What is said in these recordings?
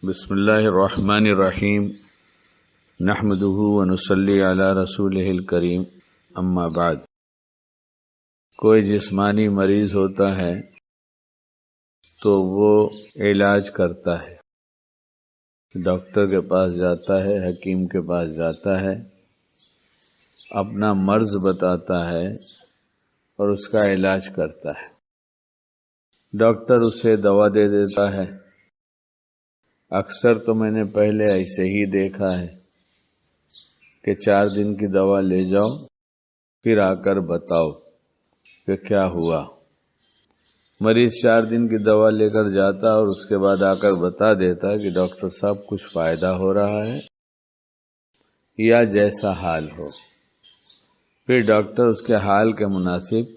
بسم اللہ الرحمن الرحیم نحمدہ ونصلی علی رسولہ الکریم اما بعد۔ کوئی جسمانی مریض ہوتا ہے تو وہ علاج کرتا ہے، ڈاکٹر کے پاس جاتا ہے، حکیم کے پاس جاتا ہے، اپنا مرض بتاتا ہے اور اس کا علاج کرتا ہے۔ ڈاکٹر اسے دوا دے دیتا ہے۔ اکثر تو میں نے پہلے ایسے ہی دیکھا ہے کہ 4 دن کی دوا لے جاؤ، پھر آ کر بتاؤ کہ کیا ہوا۔ مریض 4 دن کی دوا لے کر جاتا اور اس کے بعد آ کر بتا دیتا کہ ڈاکٹر صاحب کچھ فائدہ ہو رہا ہے یا جیسا حال ہو۔ پھر ڈاکٹر اس کے حال کے مناسب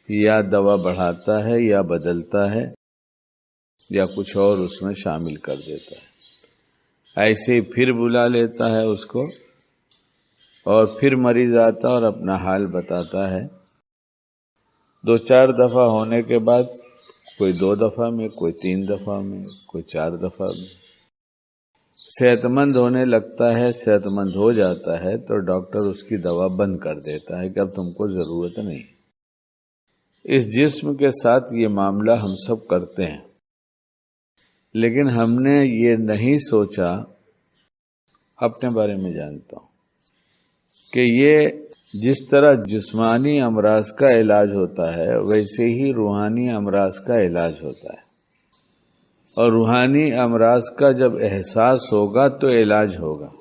یا دوا بڑھاتا ہے یا بدلتا ہے یا کچھ اور اس میں شامل کر دیتا ہے۔ ایسے ہی پھر بلا لیتا ہے اس کو، اور پھر مریض آتا اور اپنا حال بتاتا ہے۔ 2-4 دفعہ ہونے کے بعد، کوئی 2 دفعہ میں، کوئی 3 دفعہ میں، کوئی 4 دفعہ میں صحت مند ہونے لگتا ہے، صحت مند ہو جاتا ہے تو ڈاکٹر اس کی دوا بند کر دیتا ہے کہ اب تم کو ضرورت نہیں۔ اس جسم کے ساتھ یہ معاملہ ہم سب کرتے ہیں، لیکن ہم نے یہ نہیں سوچا، اپنے بارے میں جانتا ہوں کہ یہ جس طرح جسمانی امراض کا علاج ہوتا ہے ویسے ہی روحانی امراض کا علاج ہوتا ہے، اور روحانی امراض کا جب احساس ہوگا تو علاج ہوگا،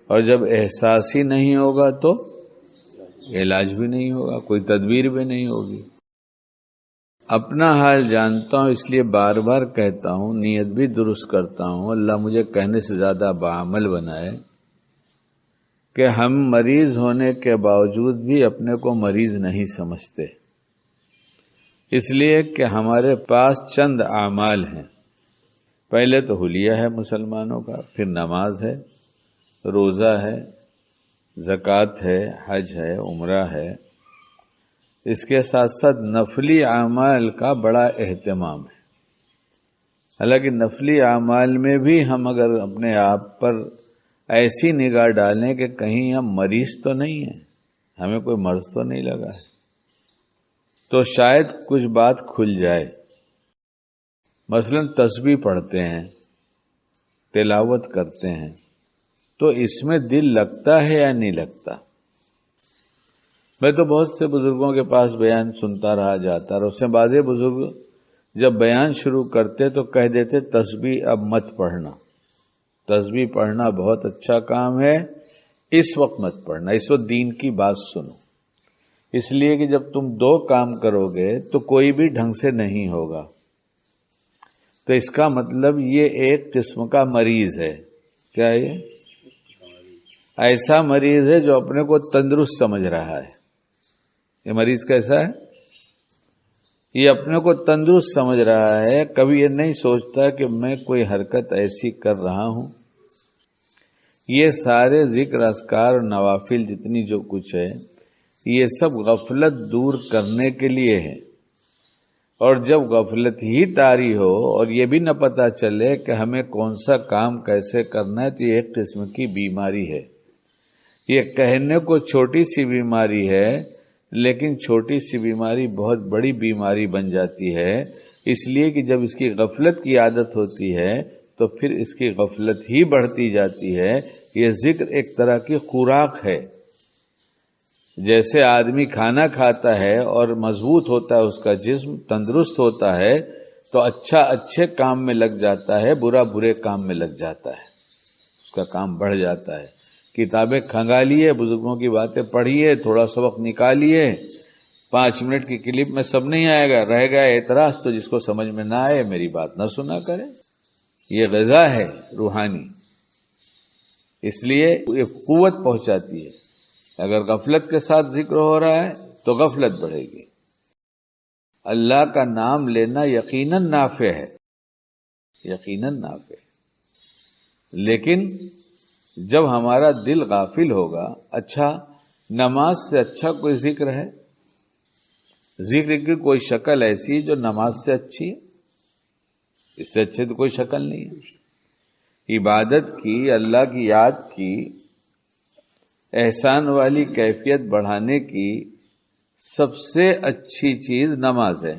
اور جب احساس ہی نہیں ہوگا تو علاج بھی نہیں ہوگا، کوئی تدبیر بھی نہیں ہوگی۔ اپنا حال جانتا ہوں، اس لیے بار بار کہتا ہوں، نیت بھی درست کرتا ہوں، اللہ مجھے کہنے سے زیادہ بعمل بنائے کہ ہم مریض ہونے کے باوجود بھی اپنے کو مریض نہیں سمجھتے، اس لیے کہ ہمارے پاس چند اعمال ہیں۔ پہلے تو حلیہ ہے مسلمانوں کا، پھر نماز ہے، روزہ ہے، زکوٰۃ ہے، حج ہے، عمرہ ہے، اس کے ساتھ ساتھ نفلی اعمال کا بڑا اہتمام ہے۔ حالانکہ نفلی اعمال میں بھی ہم اگر اپنے آپ پر ایسی نگاہ ڈالیں کہ کہیں ہم مریض تو نہیں ہیں، ہمیں کوئی مرض تو نہیں لگا ہے، تو شاید کچھ بات کھل جائے۔ مثلا تسبیح پڑھتے ہیں، تلاوت کرتے ہیں، تو اس میں دل لگتا ہے یا نہیں لگتا؟ میں تو بہت سے بزرگوں کے پاس بیان سنتا رہا جاتا، اور اس میں بعض بزرگ جب بیان شروع کرتے تو کہہ دیتے تسبیح اب مت پڑھنا، تسبیح پڑھنا بہت اچھا کام ہے، اس وقت مت پڑھنا، اس وقت دین کی بات سنو۔ اس لیے کہ جب تم 2 کام کرو گے تو کوئی بھی ڈھنگ سے نہیں ہوگا۔ تو اس کا مطلب یہ ایک قسم کا مریض ہے۔ کیا ہے یہ؟ ایسا مریض ہے جو اپنے کو تندرست سمجھ رہا ہے۔ یہ مریض کیسا ہے؟ یہ اپنے کو تندرست سمجھ رہا ہے، کبھی یہ نہیں سوچتا کہ میں کوئی حرکت ایسی کر رہا ہوں۔ یہ سارے ذکر اذکار اور نوافل جتنی جو کچھ ہے، یہ سب غفلت دور کرنے کے لیے ہے۔ اور جب غفلت ہی طاری ہو اور یہ بھی نہ پتہ چلے کہ ہمیں کون سا کام کیسے کرنا ہے، تو یہ ایک قسم کی بیماری ہے۔ یہ کہنے کو چھوٹی سی بیماری ہے، لیکن چھوٹی سی بیماری بہت بڑی بیماری بن جاتی ہے، اس لیے کہ جب اس کی غفلت کی عادت ہوتی ہے تو پھر اس کی غفلت ہی بڑھتی جاتی ہے۔ یہ ذکر ایک طرح کی خوراک ہے۔ جیسے آدمی کھانا کھاتا ہے اور مضبوط ہوتا ہے، اس کا جسم تندرست ہوتا ہے، تو اچھا اچھے کام میں لگ جاتا ہے، برا برے کام میں لگ جاتا ہے، اس کا کام بڑھ جاتا ہے۔ کتابیں کھنگالیے، بزرگوں کی باتیں پڑھیے، تھوڑا سا وقت نکالیے، 5 منٹ کی کلپ میں سب نہیں آئے گا، رہ گیا اعتراض، تو جس کو سمجھ میں نہ آئے میری بات نہ سنا کرے۔ یہ غذا ہے روحانی، اس لیے یہ قوت پہنچاتی ہے۔ اگر غفلت کے ساتھ ذکر ہو رہا ہے تو غفلت بڑھے گی۔ اللہ کا نام لینا یقیناً نافع ہے، یقیناً نافع ہے، لیکن جب ہمارا دل غافل ہوگا، اچھا نماز سے اچھا کوئی ذکر ہے؟ ذکر کی کوئی شکل ایسی جو نماز سے اچھی ہے؟ اس سے اچھے تو کوئی شکل نہیں ہے۔ عبادت کی، اللہ کی یاد کی، احسان والی کیفیت بڑھانے کی سب سے اچھی چیز نماز ہے۔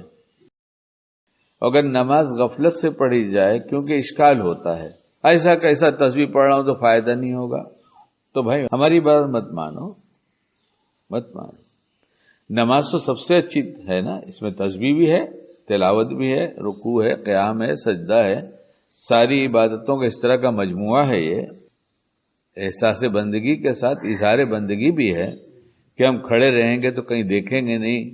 اگر نماز غفلت سے پڑھی جائے، کیونکہ اشکال ہوتا ہے، ایسا کیسا تسبیح پڑھ رہا ہوں تو فائدہ نہیں ہوگا، تو بھائی ہماری بات مت مانو، مت مانو۔ نماز تو سب سے اچھی ہے نا، اس میں تسبیح بھی ہے، تلاوت بھی ہے، رکوع ہے، قیام ہے، سجدہ ہے، ساری عبادتوں کا اس طرح کا مجموعہ ہے۔ یہ احساس بندگی کے ساتھ اظہار بندگی بھی ہے کہ ہم کھڑے رہیں گے تو کہیں دیکھیں گے نہیں،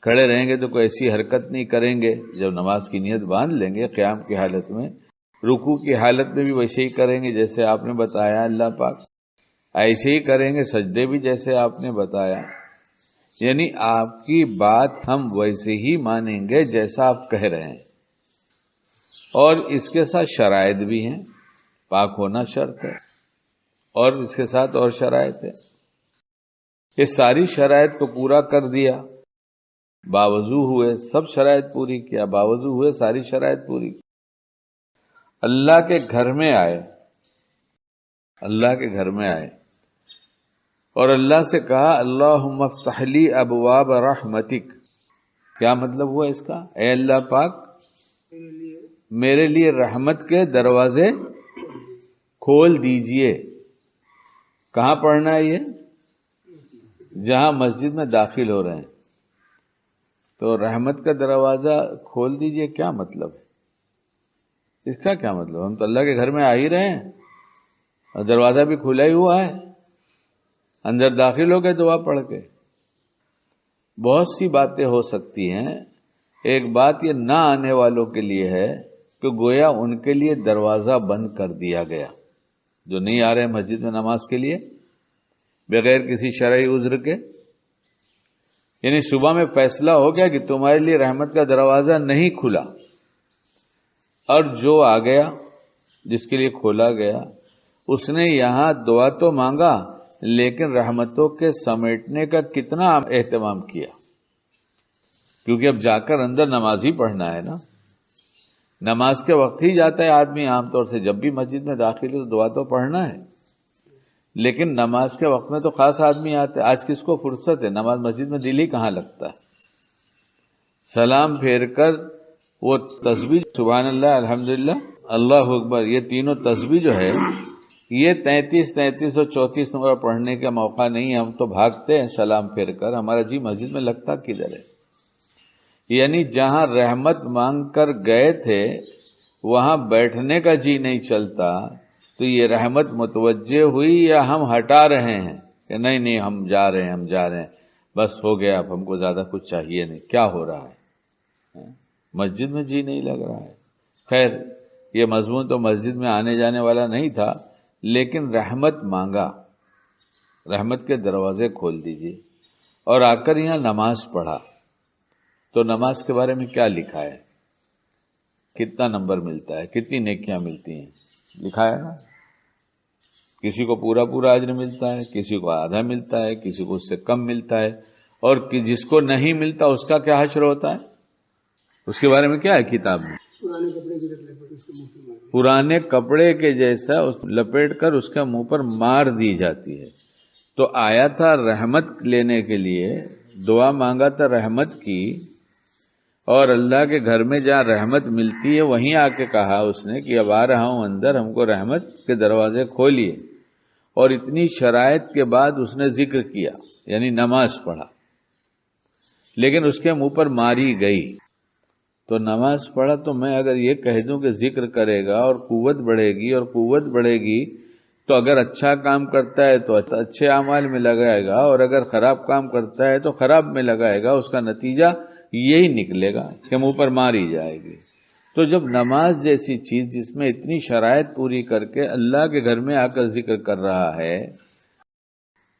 کھڑے رہیں گے تو کوئی ایسی حرکت نہیں کریں گے۔ جب نماز کی نیت باندھ لیں گے قیام کی حالت میں، رکوع کی حالت میں بھی ویسے ہی کریں گے جیسے آپ نے بتایا اللہ پاک، ایسے ہی کریں گے سجدے بھی جیسے آپ نے بتایا، یعنی آپ کی بات ہم ویسے ہی مانیں گے جیسا آپ کہہ رہے ہیں۔ اور اس کے ساتھ شرائط بھی ہیں، پاک ہونا شرط ہے، اور اس کے ساتھ اور شرائط ہے۔ یہ ساری شرائط کو پورا کر دیا، باوضو ہوئے، سب شرائط پوری کیا، باوضو ہوئے، ساری شرائط پوری کی، اللہ کے گھر میں آئے، اللہ کے گھر میں آئے اور اللہ سے کہا اللہم افتح لی ابواب رحمتک۔ کیا مطلب ہوا اس کا؟ اے اللہ پاک میرے لیے رحمت کے دروازے کھول دیجئے۔ کہاں پڑھنا ہے یہ؟ جہاں مسجد میں داخل ہو رہے ہیں، تو رحمت کا دروازہ کھول دیجئے کیا مطلب ہے؟ اس کا کیا مطلب؟ ہم تو اللہ کے گھر میں آ ہی رہے ہیں اور دروازہ بھی کھلا ہی ہوا ہے، اندر داخل ہو گئے دعا پڑھ کے۔ بہت سی باتیں ہو سکتی ہیں، ایک بات یہ نہ آنے والوں کے لیے ہے کہ گویا ان کے لیے دروازہ بند کر دیا گیا، جو نہیں آ رہے ہیں مسجد میں نماز کے لیے بغیر کسی شرعی عذر کے، یعنی صبح میں فیصلہ ہو گیا کہ تمہارے لیے رحمت کا دروازہ نہیں کھلا، اور جو آ گیا جس کے لیے کھولا گیا اس نے یہاں دعا تو مانگا لیکن رحمتوں کے سمیٹنے کا کتنا اہتمام کیا، کیونکہ اب جا کر اندر نماز ہی پڑھنا ہے نا، نماز کے وقت ہی جاتا ہے آدمی عام طور سے، جب بھی مسجد میں داخل ہو تو دعا تو پڑھنا ہے، لیکن نماز کے وقت میں تو خاص آدمی آتے۔ آج کس کو فرصت ہے؟ نماز مسجد میں دل ہی کہاں لگتا ہے؟ سلام پھیر کر وہ تسبیح سبحان اللہ، الحمدللہ، اللہ اکبر، یہ تینوں تسبیح جو ہے یہ 33 اور 34 نمبر پڑھنے کا موقع نہیں ہے، ہم تو بھاگتے ہیں سلام پھیر کر، ہمارا جی مسجد میں لگتا کدھر ہے؟ یعنی جہاں رحمت مانگ کر گئے تھے وہاں بیٹھنے کا جی نہیں چلتا، تو یہ رحمت متوجہ ہوئی یا ہم ہٹا رہے ہیں کہ نہیں ہم جا رہے ہیں، ہم جا رہے ہیں، بس ہو گیا، اب ہم کو زیادہ کچھ چاہیے نہیں؟ کیا ہو رہا ہے؟ مسجد میں جی نہیں لگ رہا ہے۔ خیر، یہ مضمون تو مسجد میں آنے جانے والا نہیں تھا، لیکن رحمت مانگا، رحمت کے دروازے کھول دیجیے، اور آ کر یہاں نماز پڑھا، تو نماز کے بارے میں کیا لکھا ہے؟ کتنا نمبر ملتا ہے؟ کتنی نیکیاں ملتی ہیں؟ لکھا ہے نا؟ کسی کو پورا اجر ملتا ہے، کسی کو آدھا ملتا ہے، کسی کو اس سے کم ملتا ہے، اور جس کو نہیں ملتا اس کا کیا حشر ہوتا ہے؟ اس کے بارے میں کیا ہے کتاب میں؟ پرانے کپڑے کے جیسا لپیٹ کر اس کے منہ پر مار دی جاتی ہے۔ تو آیا تھا رحمت لینے کے لیے، دعا مانگا تھا رحمت کی، اور اللہ کے گھر میں جہاں رحمت ملتی ہے وہیں آ کے کہا اس نے کہ اب آ رہا ہوں اندر، ہم کو رحمت کے دروازے کھولیے، اور اتنی شرائط کے بعد اس نے ذکر کیا، یعنی نماز پڑھا، لیکن اس کے منہ پر ماری گئی۔ تو نماز پڑھا تو میں اگر یہ کہہ دوں کہ ذکر کرے گا اور قوت بڑھے گی، اور قوت بڑھے گی تو اگر اچھا کام کرتا ہے تو اچھے اعمال میں لگائے گا، اور اگر خراب کام کرتا ہے تو خراب میں لگائے گا، اس کا نتیجہ یہی نکلے گا کہ منہ پر ماری جائے گی۔ تو جب نماز جیسی چیز جس میں اتنی شرائط پوری کر کے اللہ کے گھر میں آ کر ذکر کر رہا ہے،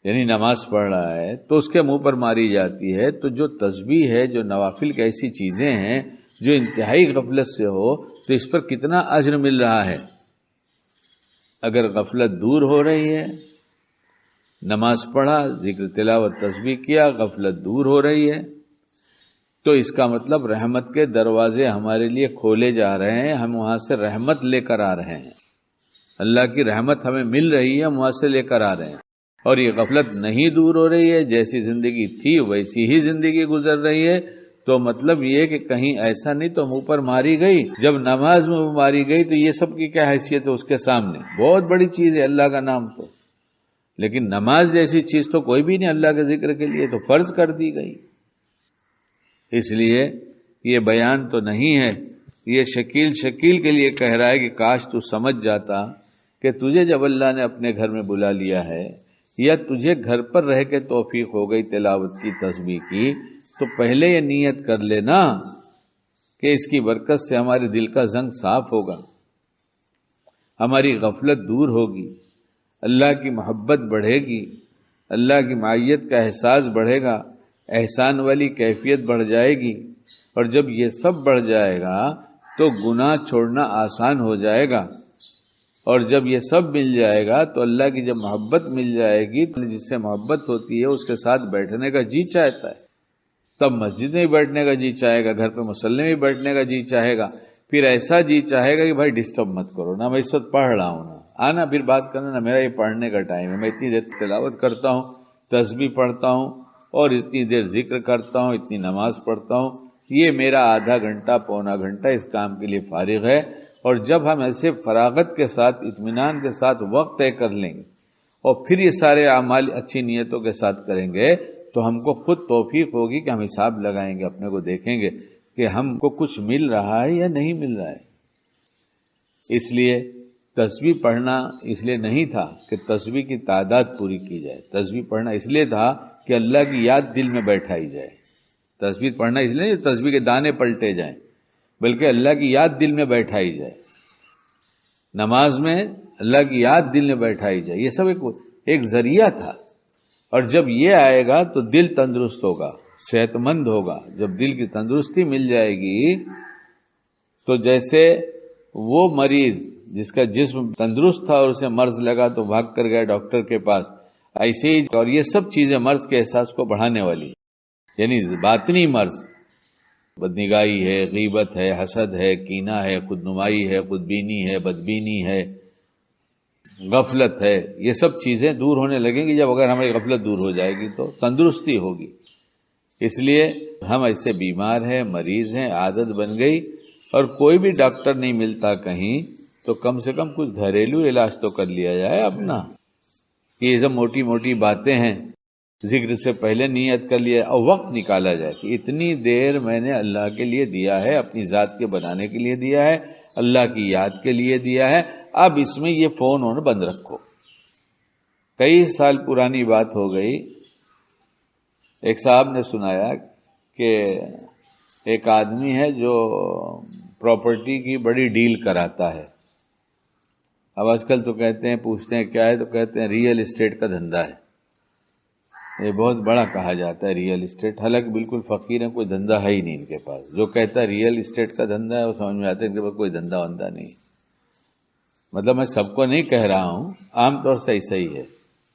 یعنی نماز پڑھ رہا ہے، تو اس کے منہ پر ماری جاتی ہے، تو جو تسبیح ہے، جو نوافل کی ایسی چیزیں ہیں جو انتہائی غفلت سے ہو، تو اس پر کتنا اجر مل رہا ہے۔ اگر غفلت دور ہو رہی ہے، نماز پڑھا، ذکر تلاوت تسبیح کیا، غفلت دور ہو رہی ہے، تو اس کا مطلب رحمت کے دروازے ہمارے لیے کھولے جا رہے ہیں، ہم وہاں سے رحمت لے کر آ رہے ہیں، اللہ کی رحمت ہمیں مل رہی ہے، ہم وہاں سے لے کر آ رہے ہیں، اور یہ غفلت نہیں دور ہو رہی ہے، جیسی زندگی تھی ویسی ہی زندگی گزر رہی ہے۔ تو مطلب یہ کہ کہیں ایسا نہیں تو منہ پر ماری گئی، جب نماز میں ماری گئی تو یہ سب کی کیا حیثیت ہے اس کے سامنے؟ بہت بڑی چیز ہے اللہ کا نام تو، لیکن نماز جیسی چیز تو کوئی بھی نہیں اللہ کے ذکر کے لیے، تو فرض کر دی گئی۔ اس لیے یہ بیان تو نہیں ہے، یہ شکیل کے لیے کہہ رہا ہے کہ کاش تو سمجھ جاتا کہ تجھے جب اللہ نے اپنے گھر میں بلا لیا ہے، یا تجھے گھر پر رہ کے توفیق ہو گئی تلاوت کی، تسبیح کی، تو پہلے یہ نیت کر لینا کہ اس کی برکت سے ہمارے دل کا زنگ صاف ہوگا، ہماری غفلت دور ہوگی، اللہ کی محبت بڑھے گی، اللہ کی معیت کا احساس بڑھے گا، احسان والی کیفیت بڑھ جائے گی، اور جب یہ سب بڑھ جائے گا تو گناہ چھوڑنا آسان ہو جائے گا، اور جب یہ سب مل جائے گا تو اللہ کی جب محبت مل جائے گی تو جس سے محبت ہوتی ہے اس کے ساتھ بیٹھنے کا جی چاہتا ہے، تب مسجد میں بھی بیٹھنے کا جی چاہے گا، گھر پہ مصلی میں بھی بیٹھنے کا جی چاہے گا، پھر ایسا جی چاہے گا کہ بھائی ڈسٹرب مت کرو، نہ میں اس وقت پڑھ رہا ہوں، نہ آنا پھر بات کرنا، نہ میرا یہ پڑھنے کا ٹائم ہے، میں اتنی دیر تلاوت کرتا ہوں، تسبیح پڑھتا ہوں، اور اتنی دیر ذکر کرتا ہوں، اتنی نماز پڑھتا ہوں، یہ میرا آدھا گھنٹہ پونا گھنٹہ اس کام کے لیے فارغ ہے۔ اور جب ہم ایسے فراغت کے ساتھ اطمینان کے ساتھ وقت طے کر لیں گے اور پھر یہ سارے اعمال اچھی نیتوں کے ساتھ کریں گے تو ہم کو خود توفیق ہوگی کہ ہم حساب لگائیں گے، اپنے کو دیکھیں گے کہ ہم کو کچھ مل رہا ہے یا نہیں مل رہا ہے۔ اس لیے تسبیح پڑھنا اس لیے نہیں تھا کہ تسبیح کی تعداد پوری کی جائے، تسبیح پڑھنا اس لیے تھا کہ اللہ کی یاد دل میں بیٹھائی جائے۔ تسبیح پڑھنا اس لیے تسبیح کے دانے پلٹے جائیں، بلکہ اللہ کی یاد دل میں بیٹھائی جائے، نماز میں اللہ کی یاد دل میں بیٹھائی جائے، یہ سب ایک ذریعہ تھا۔ اور جب یہ آئے گا تو دل تندرست ہوگا، صحت مند ہوگا۔ جب دل کی تندرستی مل جائے گی تو جیسے وہ مریض جس کا جسم تندرست تھا اور اسے مرض لگا تو بھاگ کر گیا ڈاکٹر کے پاس، ایسے ہی اور یہ سب چیزیں مرض کے احساس کو بڑھانے والی، یعنی باطنی مرض، بدنگاہی ہے، غیبت ہے، حسد ہے، کینہ ہے، خود نمائی ہے، خود بینی ہے، بدبینی ہے، غفلت ہے، یہ سب چیزیں دور ہونے لگیں گی۔ جب اگر ہماری غفلت دور ہو جائے گی تو تندرستی ہوگی۔ اس لیے ہم ایسے بیمار ہیں، مریض ہیں، عادت بن گئی، اور کوئی بھی ڈاکٹر نہیں ملتا کہیں تو کم سے کم کچھ گھریلو علاج تو کر لیا جائے اپنا۔ یہ سب موٹی موٹی باتیں ہیں، ذکر سے پہلے نیت کر لیا اور وقت نکالا جائے کہ اتنی دیر میں نے اللہ کے لیے دیا ہے، اپنی ذات کے بنانے کے لیے دیا ہے، اللہ کی یاد کے لیے دیا ہے، اب اس میں یہ فون ہونا بند رکھو۔ کئی سال پرانی بات ہو گئی، ایک صاحب نے سنایا کہ ایک آدمی ہے جو پراپرٹی کی بڑی ڈیل کراتا ہے۔ اب آج کل تو کہتے ہیں، پوچھتے ہیں کیا ہے تو کہتے ہیں ریئل اسٹیٹ کا دھندا ہے، یہ بہت بڑا کہا جاتا ہے ریئل اسٹیٹ، حالانکہ بالکل فقیر ہیں، کوئی دھندا ہے ہی نہیں ان کے پاس۔ جو کہتا ہے ریئل اسٹیٹ کا دھندا ہے وہ سمجھ میں آتا ہے ان کے پاس کوئی دھندا وندہ نہیں۔ مطلب میں سب کو نہیں کہہ رہا ہوں، عام طور سے ایسا ہی ہے،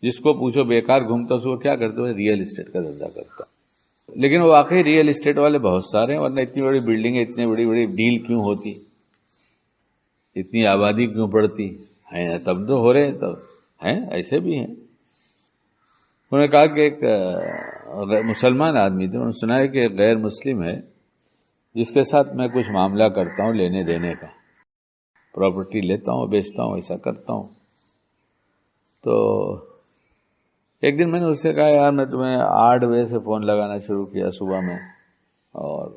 جس کو پوچھو بیکار گھومتا سو کیا کرتے ہو، ریئل اسٹیٹ کا دھندا کرتا۔ لیکن وہ واقعی ریئل اسٹیٹ والے بہت سارے ہیں، ورنہ اتنی بڑی بلڈنگیں، اتنی بڑی بڑی ڈیل کیوں ہوتی، اتنی آبادی کیوں پڑتی ہیں؟ تب تو ہو رہے ہیں، تب ہیں، ایسے بھی ہیں۔ انہوں نے کہا کہ ایک مسلمان آدمی تھے، انہوں نے سنا ہے کہ ایک غیر مسلم ہے جس کے ساتھ میں کچھ معاملہ کرتا ہوں لینے دینے کا، پراپرٹی لیتا ہوں بیچتا ہوں، ایسا کرتا ہوں۔ تو ایک دن میں نے اس سے کہا یار میں تمہیں 8 بجے سے فون لگانا شروع کیا صبح میں، اور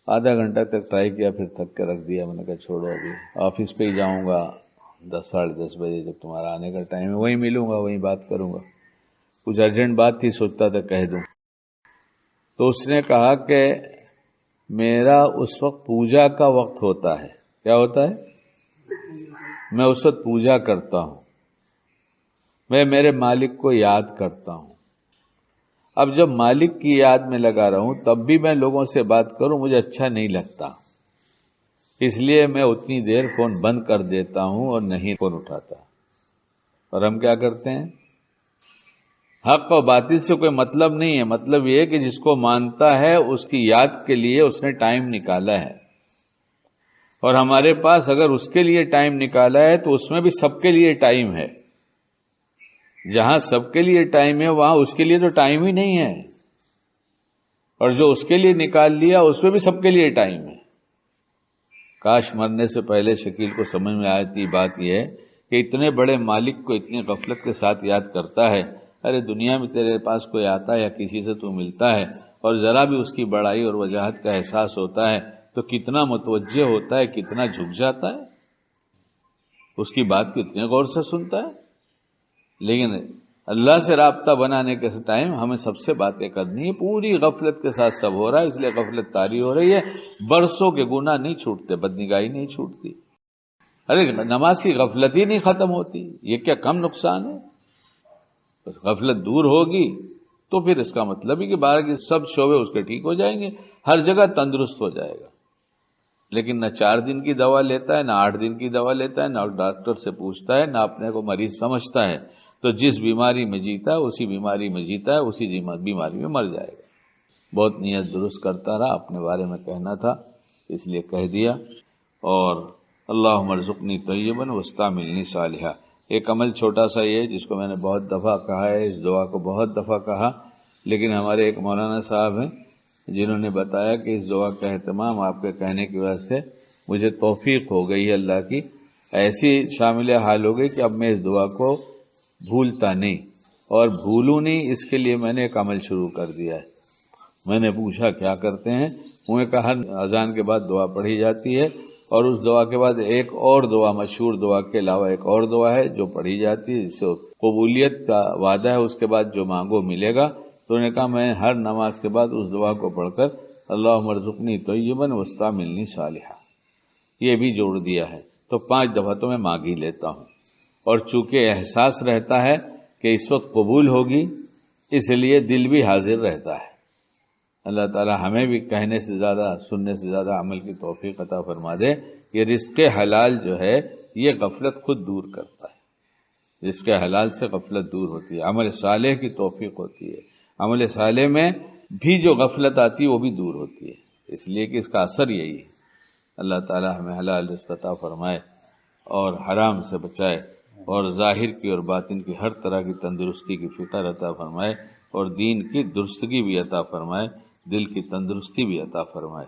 آدھا گھنٹہ تک ٹرائی کیا، پھر تھک کے رکھ دیا۔ میں نے کہا چھوڑو، ابھی آفس پہ ہی جاؤں گا 10 ساڑھے 10 بجے، جب تمہارا آنے کا ٹائم ہے وہیں ملوں گا، وہیں بات کروں گا۔ کچھ ارجنٹ بات تھی، سوچتا تھا کہہ دوں۔ تو اس نے کہا کہ میرا اس وقت پوجا کا وقت ہوتا ہے۔ کیا ہوتا ہے؟ میں اس وقت پوجا کرتا ہوں، میں میرے مالک کو یاد کرتا ہوں۔ اب جب مالک کی یاد میں لگا رہا ہوں تب بھی میں لوگوں سے بات کروں، مجھے اچھا نہیں لگتا، اس لیے میں اتنی دیر فون بند کر دیتا ہوں اور نہیں فون اٹھاتا۔ اور ہم کیا کرتے ہیں؟ حق و باطل سے کوئی مطلب نہیں ہے، مطلب یہ ہے کہ جس کو مانتا ہے اس کی یاد کے لیے اس نے ٹائم نکالا ہے، اور ہمارے پاس اگر اس کے لیے ٹائم نکالا ہے تو اس میں بھی سب کے لیے ٹائم ہے۔ جہاں سب کے لیے ٹائم ہے وہاں اس کے لیے تو ٹائم ہی نہیں ہے، اور جو اس کے لیے نکال لیا اس میں بھی سب کے لیے ٹائم ہے۔ کاش مرنے سے پہلے شکیل کو سمجھ میں آتی بات یہ ہے کہ اتنے بڑے مالک کو اتنی غفلت کے ساتھ یاد کرتا ہے۔ ارے دنیا میں تیرے پاس کوئی آتا ہے یا کسی سے تو ملتا ہے اور ذرا بھی اس کی بڑائی اور وجاہت کا احساس ہوتا ہے تو کتنا متوجہ ہوتا ہے، کتنا جھک جاتا ہے، اس کی بات کتنے غور سے سنتا ہے۔ لیکن اللہ سے رابطہ بنانے کے ٹائم ہمیں سب سے باتیں کرنی ہے، پوری غفلت کے ساتھ سب ہو رہا ہے، اس لیے غفلت طاری ہو رہی ہے۔ برسوں کے گناہ نہیں چھوٹتے، بدنگاہی نہیں چھوٹتی، ارے نماز کی غفلت ہی نہیں ختم ہوتی، یہ کیا کم نقصان ہے؟ بس غفلت دور ہوگی تو پھر اس کا مطلب ہے کہ باہر کے سب شعبے اس کے ٹھیک ہو جائیں گے، ہر جگہ تندرست ہو جائے گا۔ لیکن نہ 4 دن کی دوا لیتا ہے، نہ 8 دن کی دوا لیتا ہے، نہ ڈاکٹر سے پوچھتا ہے، نہ اپنے کو مریض سمجھتا ہے، تو جس بیماری میں جیتا ہے اسی بیماری میں جیتا ہے، اسی بیماری میں مر جائے گا۔ بہت نیت درست کرتا رہا، اپنے بارے میں کہنا تھا اس لیے کہہ دیا۔ اور اللہم ارزقنی طیبا واستعملنی صالحا، ایک عمل چھوٹا سا یہ جس کو میں نے بہت دفعہ کہا ہے، اس دعا کو بہت دفعہ کہا، لیکن ہمارے ایک مولانا صاحب ہیں جنہوں نے بتایا کہ اس دعا کا اہتمام آپ کے کہنے کی وجہ سے مجھے توفیق ہو گئی ہے، اللہ کی ایسی شامل حال ہو گئی کہ اب میں اس دعا کو بھولتا نہیں، اور بھولوں نہیں اس کے لیے میں نے ایک عمل شروع کر دیا ہے۔ میں نے پوچھا کیا کرتے ہیں، انہوں نے کہا اذان کے بعد دعا پڑھی جاتی ہے، اور اس دعا کے بعد ایک اور دعا، مشہور دعا کے علاوہ ایک اور دعا ہے جو پڑھی جاتی ہے، جس سے قبولیت کا وعدہ ہے، اس کے بعد جو مانگو ملے گا۔ تو انہوں نے کہا میں ہر نماز کے بعد اس دعا کو پڑھ کر اللہم ارزقنی طیبا واستعملنی صالحا یہ بھی جوڑ دیا ہے، تو 5 دفعہ تو میں مانگ ہی لیتا ہوں، اور چونکہ احساس رہتا ہے کہ اس وقت قبول ہوگی اس لیے دل بھی حاضر رہتا ہے۔ اللہ تعالی ہمیں بھی کہنے سے زیادہ سننے سے زیادہ عمل کی توفیق عطا فرما دے۔ یہ رزق حلال جو ہے یہ غفلت خود دور کرتا ہے، رزق حلال سے غفلت دور ہوتی ہے، عمل صالح کی توفیق ہوتی ہے، عمل صالح میں بھی جو غفلت آتی ہے وہ بھی دور ہوتی ہے، اس لیے کہ اس کا اثر یہی ہے۔ اللہ تعالی ہمیں حلال رزق عطا فرمائے اور حرام سے بچائے، اور ظاہر کی اور باطن کی ہر طرح کی تندرستی کی فکر عطا فرمائے، اور دین کی درستگی بھی عطا فرمائے، دل کی تندرستی بھی عطا فرمائے۔